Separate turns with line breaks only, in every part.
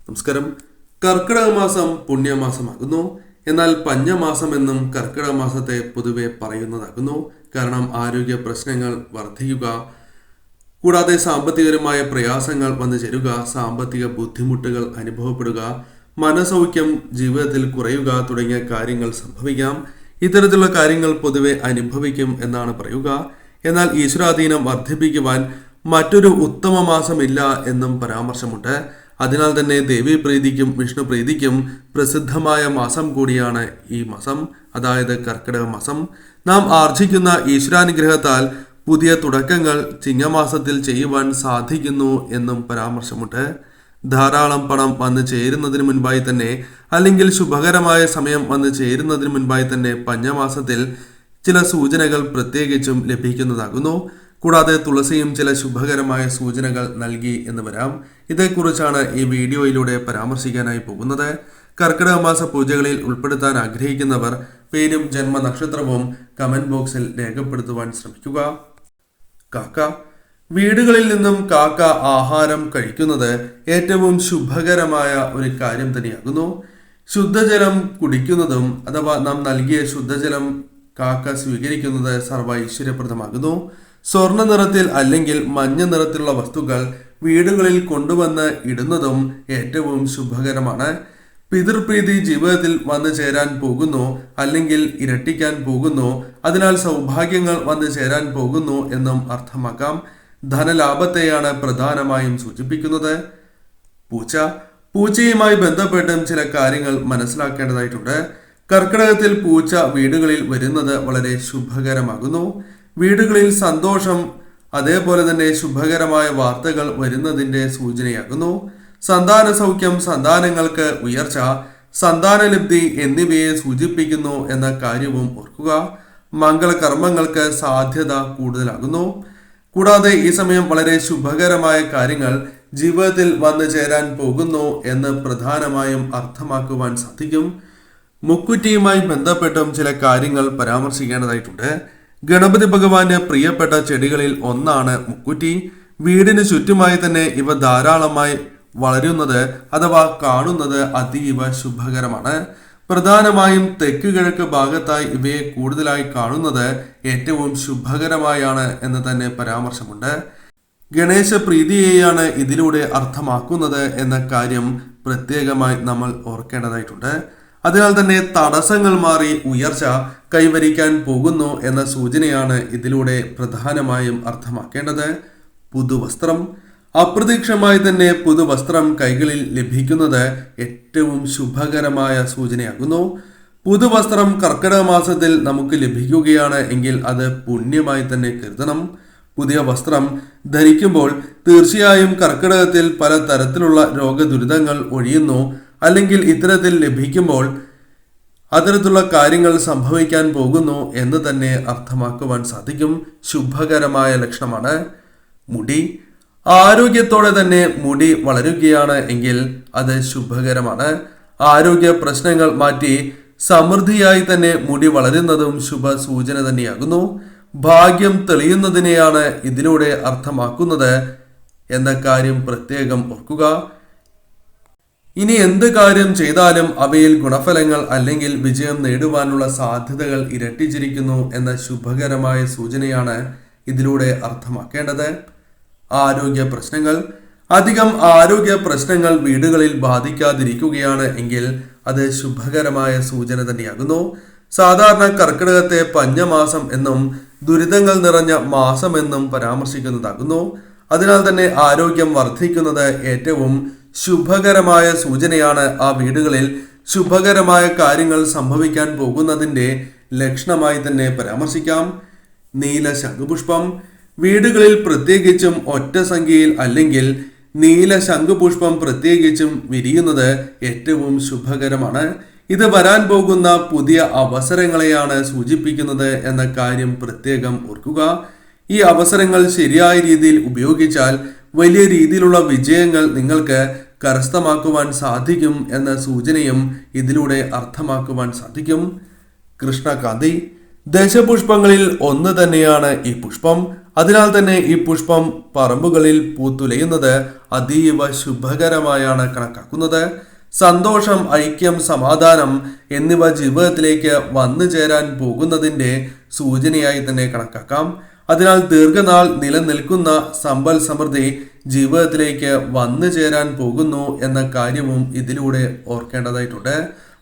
നമസ്കാരം. കർക്കിടക മാസം പുണ്യമാസമാകുന്നു. എന്നാൽ പഞ്ഞമാസം എന്നും കർക്കിടക മാസത്തെ പൊതുവെ പറയുന്നതാകുന്നു. കാരണം ആരോഗ്യ പ്രശ്നങ്ങൾ വർദ്ധിക്കുക, കൂടാതെ സാമ്പത്തികപരമായ പ്രയാസങ്ങൾ വന്നു ചേരുക, സാമ്പത്തിക ബുദ്ധിമുട്ടുകൾ അനുഭവപ്പെടുക, മനസൗഖ്യം ജീവിതത്തിൽ കുറയുക തുടങ്ങിയ കാര്യങ്ങൾ സംഭവിക്കാം. ഇത്തരത്തിലുള്ള കാര്യങ്ങൾ പൊതുവെ അനുഭവിക്കും എന്നാണ് പറയുക. എന്നാൽ ഈശ്വരാധീനം വർദ്ധിപ്പിക്കുവാൻ മറ്റൊരു ഉത്തമ മാസമില്ല എന്നും പരാമർശമുണ്ട്. അതിനാൽ തന്നെ ദേവീപ്രീതിക്കും വിഷ്ണു പ്രീതിക്കും പ്രസിദ്ധമായ മാസം കൂടിയാണ് ഈ മാസം, അതായത് കർക്കിടക മാസം. നാം ആർജിക്കുന്ന ഈശ്വരാനുഗ്രഹത്താൽ പുതിയ തുടക്കങ്ങൾ ചിങ്ങമാസത്തിൽ ചെയ്യുവാൻ സാധിക്കുന്നു എന്നും പരാമർശമുണ്ട്. ധാരാളം പണം വന്നു ചേരുന്നതിന് മുൻപായി തന്നെ, അല്ലെങ്കിൽ ശുഭകരമായ സമയം വന്നു ചേരുന്നതിന് മുൻപായി തന്നെ പഞ്ഞമാസത്തിൽ ചില സൂചനകൾ പ്രത്യേകിച്ചും ലഭിക്കുന്നതാകുന്നു. കൂടാതെ തുളസിയും ചില ശുഭകരമായ സൂചനകൾ നൽകി എന്ന് വരാം. ഇതേക്കുറിച്ചാണ് ഈ വീഡിയോയിലൂടെ പരാമർശിക്കാനായി പോകുന്നത്. കർക്കിടക മാസ പൂജകളിൽ ഉൾപ്പെടുത്താൻ ആഗ്രഹിക്കുന്നവർ പേരും ജന്മനക്ഷത്രവും കമന്റ് ബോക്സിൽ രേഖപ്പെടുത്തുവാൻ ശ്രമിക്കുക. കാക്ക. വീടുകളിൽ നിന്നും കാക്ക ആഹാരം കഴിക്കുന്നത് ഏറ്റവും ശുഭകരമായ ഒരു കാര്യം തന്നെയാകുന്നു. ശുദ്ധജലം കുടിക്കുന്നതും അഥവാ നാം നൽകിയ ശുദ്ധജലം കാക്ക സ്വീകരിക്കുന്നത് സർവ്വ ഐശ്വര്യപ്രദമാകുന്നു. സ്വർണ്ണ നിറത്തിൽ അല്ലെങ്കിൽ മഞ്ഞ നിറത്തിലുള്ള വസ്തുക്കൾ വീടുകളിൽ കൊണ്ടുവന്ന് ഇടുന്നതും ഏറ്റവും ശുഭകരമാണ്. പിതൃപ്രീതി ജീവിതത്തിൽ വന്നു ചേരാൻ പോകുന്നു, അല്ലെങ്കിൽ ഇരട്ടിക്കാൻ പോകുന്നു, അതിനാൽ സൗഭാഗ്യങ്ങൾ വന്നു ചേരാൻ പോകുന്നു എന്നും അർത്ഥമാക്കാം. ധനലാഭത്തെയാണ് പ്രധാനമായും സൂചിപ്പിക്കുന്നത്. പൂച്ച. പൂച്ചയുമായി ബന്ധപ്പെട്ടും ചില കാര്യങ്ങൾ മനസ്സിലാക്കേണ്ടതായിട്ടുണ്ട്. കർക്കിടകത്തിൽ പൂച്ച വീടുകളിൽ വരുന്നത് വളരെ ശുഭകരമാകുന്നു. വീടുകളിൽ സന്തോഷം, അതേപോലെ തന്നെ ശുഭകരമായ വാർത്തകൾ വരുന്നതിന്റെ സൂചനയാകുന്നു. സന്താന സൗഖ്യം, സന്താനങ്ങൾക്ക് ഉയർച്ച, സന്താനലബ്ധി എന്നിവയെ സൂചിപ്പിക്കുന്നു എന്ന കാര്യവും ഓർക്കുക. മംഗളകർമ്മങ്ങൾക്ക് സാധ്യത കൂടുതലാകുന്നു. കൂടാതെ ഈ സമയം വളരെ ശുഭകരമായ കാര്യങ്ങൾ ജീവിതത്തിൽ വന്നു ചേരാൻ പോകുന്നു എന്ന് പ്രധാനമായും അർത്ഥമാക്കുവാൻ സാധിക്കും. മുക്കുറ്റിയുമായി ബന്ധപ്പെട്ടും ചില കാര്യങ്ങൾ പരാമർശിക്കേണ്ടതായിട്ടുണ്ട്. ഗണപതി ഭഗവാന് പ്രിയപ്പെട്ട ചെടികളിൽ ഒന്നാണ് മുക്കുറ്റി. വീടിന് ചുറ്റുമായി തന്നെ ഇവ ധാരാളമായി വളരുന്നത് അഥവാ കാണുന്നത് അതീവ ശുഭകരമാണ്. പ്രധാനമായും തെക്ക് കിഴക്ക് ഭാഗത്തായി ഇവയെ കൂടുതലായി കാണുന്നത് ഏറ്റവും ശുഭകരമായാണ് എന്ന് തന്നെ പരാമർശമുണ്ട്. ഗണേശ പ്രീതിയെയാണ് ഇതിലൂടെ അർത്ഥമാക്കുന്നത് എന്ന കാര്യം പ്രത്യേകമായി നമ്മൾ ഓർക്കേണ്ടതായിട്ടുണ്ട്. അതിനാൽ തന്നെ തടസ്സങ്ങൾ മാറി ഉയർച്ച കൈവരിക്കാൻ പോകുന്നു എന്ന സൂചനയാണ് ഇതിലൂടെ പ്രധാനമായും അർത്ഥമാക്കേണ്ടത്. പുതുവസ്ത്രം. അപ്രതീക്ഷിതമായി തന്നെ പുതുവസ്ത്രം കൈകളിൽ ലഭിക്കുന്നത് ഏറ്റവും ശുഭകരമായ സൂചനയാകുന്നു. പുതുവസ്ത്രം കർക്കിടക മാസത്തിൽ നമുക്ക് ലഭിക്കുകയാണ് എങ്കിൽ അത് പുണ്യമായി തന്നെ കരുതണം. പുതിയ വസ്ത്രം ധരിക്കുമ്പോൾ തീർച്ചയായും കർക്കിടകത്തിൽ പല തരത്തിലുള്ള രോഗദുരിതങ്ങൾ ഒഴിയുന്നു, അല്ലെങ്കിൽ ഇത്തരത്തിൽ ലഭിക്കുമ്പോൾ അത്തരത്തിലുള്ള കാര്യങ്ങൾ സംഭവിക്കാൻ പോകുന്നു എന്ന് തന്നെ അർത്ഥമാക്കുവാൻ സാധിക്കും. ശുഭകരമായ ലക്ഷണമാണ്. മുടി. ആരോഗ്യത്തോടെ തന്നെ മുടി വളരുകയാണ് എങ്കിൽ അത് ശുഭകരമാണ്. ആരോഗ്യ പ്രശ്നങ്ങൾ മാറ്റി സമൃദ്ധിയായി തന്നെ മുടി വളരുന്നതും ശുഭ സൂചന തന്നെയാകുന്നു. ഭാഗ്യം തെളിയുന്നതിനെയാണ് ഇതിലൂടെ അർത്ഥമാക്കുന്നത് എന്ന കാര്യം പ്രത്യേകം ഓർക്കുക. ഇനി എന്ത് കാര്യം ചെയ്താലും അവയിൽ ഗുണഫലങ്ങൾ അല്ലെങ്കിൽ വിജയം നേടുവാനുള്ള സാധ്യതകൾ ഇരട്ടിച്ചിരിക്കുന്നു എന്ന ശുഭകരമായ സൂചനയാണ് ഇതിലൂടെ അർത്ഥമാക്കേണ്ടത്. ആരോഗ്യ പ്രശ്നങ്ങൾ. അധികം ആരോഗ്യ പ്രശ്നങ്ങൾ വീടുകളിൽ ബാധിക്കാതിരിക്കുകയാണ് എങ്കിൽ അത് ശുഭകരമായ സൂചന തന്നെയാകുന്നു. സാധാരണ കർക്കിടകത്തെ പഞ്ഞമാസം എന്നും ദുരിതങ്ങൾ നിറഞ്ഞ മാസം എന്നും പരാമർശിക്കുന്നതാകുന്നു. അതിനാൽ തന്നെ ആരോഗ്യം വർദ്ധിക്കുന്നത് ഏറ്റവും ശുഭകരമായ സൂചനയാണ്. ആ വീടുകളിൽ ശുഭകരമായ കാര്യങ്ങൾ സംഭവിക്കാൻ പോകുന്നതിന്റെ ലക്ഷണമായി തന്നെ പരാമർശിക്കാം. നീല ശംഖുപുഷ്പം. വീടുകളിൽ പ്രത്യേകിച്ചും ഒറ്റ സംഖ്യയിൽ അല്ലെങ്കിൽ നീല ശംഖുപുഷ്പം പ്രത്യേകിച്ചും വിരിയുന്നത് ഏറ്റവും ശുഭകരമാണ്. ഇത് വരാൻ പോകുന്ന പുതിയ അവസരങ്ങളെയാണ് സൂചിപ്പിക്കുന്നത് എന്ന കാര്യം പ്രത്യേകം ഓർക്കുക. ഈ അവസരങ്ങൾ ശരിയായ രീതിയിൽ ഉപയോഗിച്ചാൽ വലിയ രീതിയിലുള്ള വിജയങ്ങൾ നിങ്ങൾക്ക് കരസ്ഥമാക്കുവാൻ സാധിക്കും എന്ന സൂചനയും ഇതിലൂടെ അർത്ഥമാക്കുവാൻ സാധിക്കും. കൃഷ്ണകാന്തി. ദശപുഷ്പങ്ങളിൽ ഒന്ന് തന്നെയാണ് ഈ പുഷ്പം. അതിനാൽ തന്നെ ഈ പുഷ്പം പറമ്പുകളിൽ പൂത്തുലയുന്നത് അതീവ ശുഭകരമായാണ് കണക്കാക്കുന്നത്. സന്തോഷം, ഐക്യം, സമാധാനം എന്നിവ ജീവിതത്തിലേക്ക് വന്നു ചേരാൻ പോകുന്നതിന്റെ സൂചനയായി തന്നെ കണക്കാക്കാം. അതിനാൽ ദീർഘനാൾ നിലനിൽക്കുന്ന സമ്പൽ സമൃദ്ധി ജീവിതത്തിലേക്ക് വന്നു ചേരാൻ പോകുന്നു എന്ന കാര്യവും ഇതിലൂടെ ഓർക്കേണ്ടതായിട്ടുണ്ട്.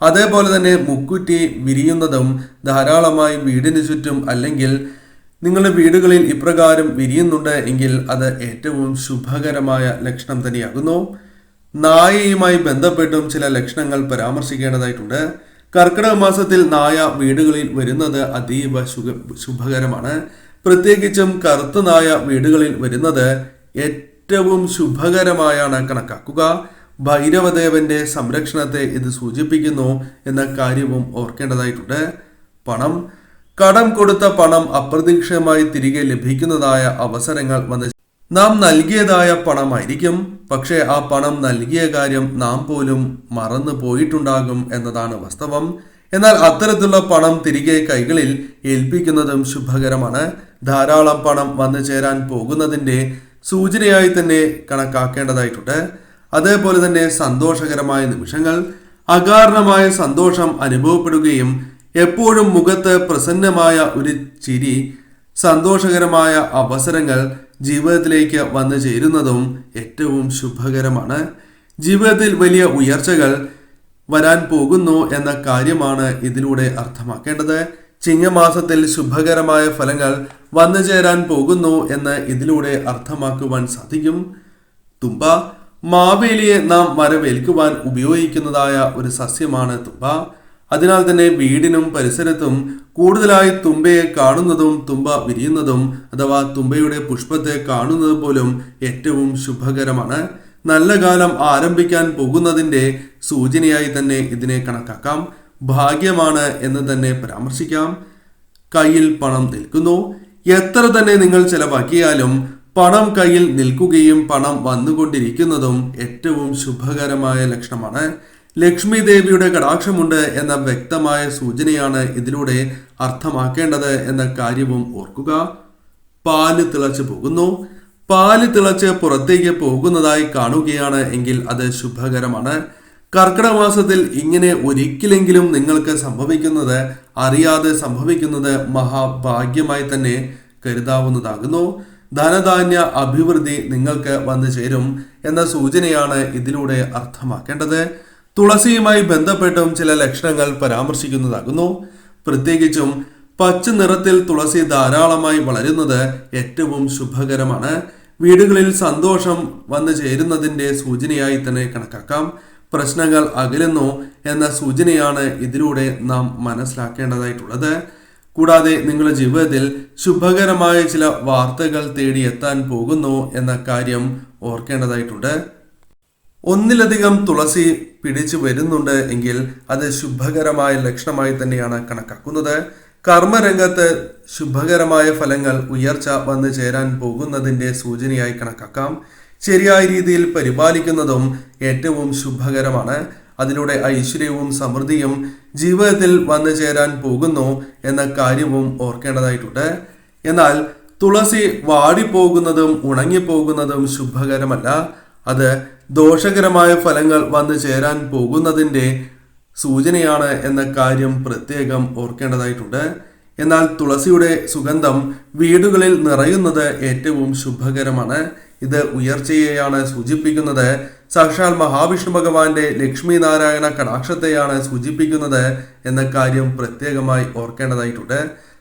അതേപോലെ തന്നെ മുക്കുറ്റി വിരിയുന്നതും ധാരാളമായി വീടിന് ചുറ്റും അല്ലെങ്കിൽ നിങ്ങളുടെ വീടുകളിൽ ഇപ്രകാരം വിരിയുന്നുണ്ട് എങ്കിൽ അത് ഏറ്റവും ശുഭകരമായ ലക്ഷണം തന്നെയാകുന്നു. നായയുമായി ബന്ധപ്പെട്ടും ചില ലക്ഷണങ്ങൾ പരാമർശിക്കേണ്ടതായിട്ടുണ്ട്. കർക്കിടക മാസത്തിൽ നായ വീടുകളിൽ വരുന്നത് അതീവ ശുഭകരമാണ്. പ്രത്യേകിച്ചും കറുത്ത നായ വീടുകളിൽ വരുന്നത് ഏറ്റവും ശുഭകരമായാണ് കണക്കാക്കുക. ഭൈരവദേവന്റെ സംരക്ഷണത്തെ ഇത് സൂചിപ്പിക്കുന്നു എന്ന കാര്യവും ഓർക്കേണ്ടതായിട്ടുണ്ട്. പണം, കടം കൊടുത്ത പണം അപ്രതീക്ഷിതമായി തിരികെ ലഭിക്കുന്നതായ അവസരങ്ങൾ വന്ന് നാം നൽകിയതായ പണമായിരിക്കും, പക്ഷേ ആ പണം നൽകിയ കാര്യം നാം പോലും മറന്നു പോയിട്ടുണ്ടാകും എന്നതാണ് വാസ്തവം. എന്നാൽ അത്തരത്തിലുള്ള പണം തിരികെ കൈകളിൽ ഏൽപ്പിക്കുന്നതും ശുഭകരമാണ്. ധാരാളം പണം വന്നു ചേരാൻ പോകുന്നതിന്റെ സൂചനയായി തന്നെ കണക്കാക്കേണ്ടതായിട്ടുണ്ട്. അതേപോലെ തന്നെ സന്തോഷകരമായ നിമിഷങ്ങൾ, അകാരണമായ സന്തോഷം അനുഭവപ്പെടുകയും എപ്പോഴും മുഖത്ത് പ്രസന്നമായ ഒരു ചിരി, സന്തോഷകരമായ അവസരങ്ങൾ ജീവിതത്തിലേക്ക് വന്നു ചേരുന്നതും ഏറ്റവും ശുഭകരമാണ്. ജീവിതത്തിൽ വലിയ ഉയർച്ചകൾ വരാൻ പോകുന്നു എന്ന കാര്യമാണ് ഇതിലൂടെ അർത്ഥമാക്കേണ്ടത്. ചിങ്ങമാസത്തിൽ ശുഭകരമായ ഫലങ്ങൾ വന്നു ചേരാൻ പോകുന്നു എന്ന് ഇതിലൂടെ അർത്ഥമാക്കുവാൻ സാധിക്കും. തുമ്പ, മാവേലിയെ നാം വരവേൽക്കുവാൻ ഉപയോഗിക്കുന്നതായ ഒരു സസ്യമാണ് തുമ്പ. അതിനാൽ തന്നെ വീടിനും പരിസരത്തും കൂടുതലായി തുമ്പയെ കാണുന്നതും തുമ്പ വിരിയുന്നതും അഥവാ തുമ്പയുടെ പുഷ്പത്തെ കാണുന്നത് പോലും ഏറ്റവും ശുഭകരമാണ്. നല്ല കാലം ആരംഭിക്കാൻ പോകുന്നതിന്റെ സൂചനയായി തന്നെ ഇതിനെ കണക്കാക്കാം. ഭാഗ്യമാണ് എന്ന് തന്നെ പരാമർശിക്കാം. കയ്യിൽ പണം നിൽക്കുന്നു. എത്ര തന്നെ നിങ്ങൾ ചെലവാക്കിയാലും പണം കയ്യിൽ നിൽക്കുകയും പണം വന്നുകൊണ്ടിരിക്കുന്നതും ഏറ്റവും ശുഭകരമായ ലക്ഷണമാണ്. ലക്ഷ്മി ദേവിയുടെ കടാക്ഷമുണ്ട് എന്ന വ്യക്തമായ സൂചനയാണ് ഇതിലൂടെ അർത്ഥമാക്കേണ്ടത് എന്ന കാര്യവും ഓർക്കുക. പാല് തിളച്ചു പോകുന്നു. പാല് തിളച്ച് പുറത്തേക്ക് പോകുന്നതായി കാണുകയാണ് എങ്കിൽ അത് ശുഭകരമാണ്. കർക്കിടക മാസത്തിൽ ഇങ്ങനെ ഒരിക്കലെങ്കിലും നിങ്ങൾക്ക് സംഭവിക്കുന്നത്, അറിയാതെ സംഭവിക്കുന്നത് മഹാഭാഗ്യമായി തന്നെ കരുതാവുന്നതാകുന്നു. ധനധാന്യ അഭിവൃദ്ധി നിങ്ങൾക്ക് വന്നു ചേരും എന്ന സൂചനയാണ് ഇതിലൂടെ അർത്ഥമാക്കേണ്ടത്. തുളസിയുമായി ബന്ധപ്പെട്ടും ചില ലക്ഷണങ്ങൾ പരാമർശിക്കുന്നതാകുന്നു. പ്രത്യേകിച്ചും പച്ച നിറത്തിൽ തുളസി ധാരാളമായി വളരുന്നത് ഏറ്റവും ശുഭകരമാണ്. വീടുകളിൽ സന്തോഷം വന്നു ചേരുന്നതിന്റെ സൂചനയായി തന്നെ കണക്കാക്കാം. പ്രശ്നങ്ങൾ അകലുന്നു എന്ന സൂചനയാണ് ഇതിലൂടെ നാം മനസ്സിലാക്കേണ്ടതായിട്ടുള്ളത്. കൂടാതെ നിങ്ങളുടെ ജീവിതത്തിൽ ശുഭകരമായ ചില വാർത്തകൾ തേടിയെത്താൻ പോകുന്നു എന്ന കാര്യം ഓർക്കേണ്ടതായിട്ടുണ്ട്. ഒന്നിലധികം തുളസി പിടിച്ചു വരുന്നുണ്ട് എങ്കിൽ അത് ശുഭകരമായ ലക്ഷണമായി തന്നെയാണ് കണക്കാക്കുന്നത്. കർമ്മരംഗത്ത് ശുഭകരമായ ഫലങ്ങൾ, ഉയർച്ച വന്നു ചേരാൻ പോകുന്നതിന്റെ സൂചനയായി കണക്കാക്കാം. ശരിയായ രീതിയിൽ പരിപാലിക്കുന്നതും ഏറ്റവും ശുഭകരമാണ്. അതിലൂടെ ഐശ്വര്യവും സമൃദ്ധിയും ജീവിതത്തിൽ വന്നു ചേരാൻ പോകുന്നു എന്ന കാര്യവും ഓർക്കേണ്ടതായിട്ടുണ്ട്. എന്നാൽ തുളസി വാടിപ്പോകുന്നതും ഉണങ്ങിപ്പോകുന്നതും ശുഭകരമല്ല. അത് ദോഷകരമായ ഫലങ്ങൾ വന്നു ചേരാൻ പോകുന്നതിന്റെ സൂചനയാണ് എന്ന കാര്യം പ്രത്യേകം ഓർക്കേണ്ടതായിട്ടുണ്ട്. എന്നാൽ തുളസിയുടെ സുഗന്ധം വീടുകളിൽ നിറയുന്നത് ഏറ്റവും ശുഭകരമാണ്. ഇത് ഉയർച്ചയെയാണ് സൂചിപ്പിക്കുന്നത്. സാക്ഷാൽ മഹാവിഷ്ണു ഭഗവാന്റെ ലക്ഷ്മി നാരായണ കടാക്ഷത്തെയാണ് സൂചിപ്പിക്കുന്നത് എന്ന കാര്യം പ്രത്യേകമായി ഓർക്കേണ്ടതായിട്ടുണ്ട്.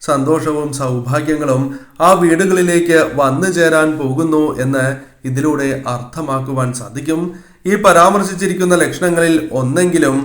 സന്തോഷവും സൗഭാഗ്യങ്ങളും ആ വീടുകളിലേക്ക് വന്നു ചേരാൻ പോകുന്നു എന്ന് ഇതിലൂടെ അർത്ഥമാക്കുവാൻ സാധിക്കും. ഈ പരാമർശിച്ചിരിക്കുന്ന ലക്ഷണങ്ങളിൽ ഒന്നെങ്കിലും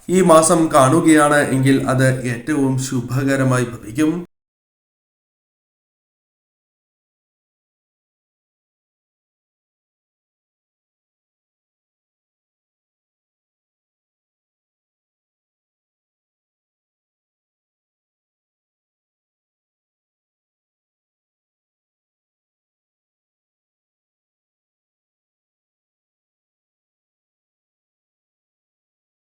ഈ മാസം കാണുകയാണ് എങ്കിൽ അത് ഏറ്റവും ശുഭകരമായി ഭവിക്കും.